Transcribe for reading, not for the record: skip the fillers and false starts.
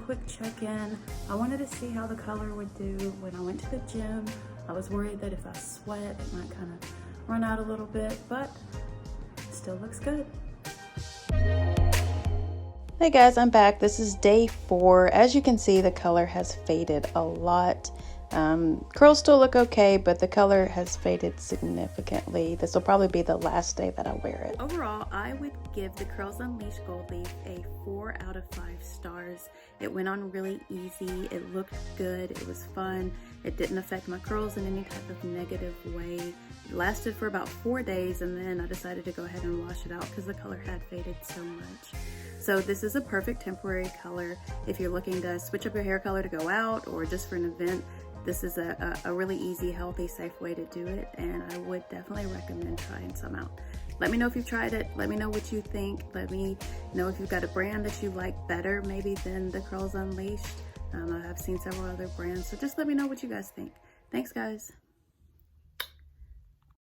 quick check-in. I wanted to see how the color would do when I went to the gym. I was worried that if I sweat, it might kind of run out a little bit, but it still looks good. Hey guys, I'm back. This is day 4. As you can see, the color has faded a lot. Curls still look okay, but the color has faded significantly. This will probably be the last day that I wear it. Overall, I would give the Curls Unleashed Gold Leaf a 4 out of 5 stars. It went on really easy. It looked good. It was fun. It didn't affect my curls in any type of negative way. It lasted for about 4 days, and then I decided to go ahead and wash it out because the color had faded so much. So this is a perfect temporary color. If you're looking to switch up your hair color to go out or just for an event, this is a really easy, healthy, safe way to do it, and I would definitely recommend trying some out. Let me know if you've tried it. Let me know what you think. Let me know if you've got a brand that you like better maybe than the Curls Unleashed. I've seen several other brands, so just let me know what you guys think. Thanks, guys.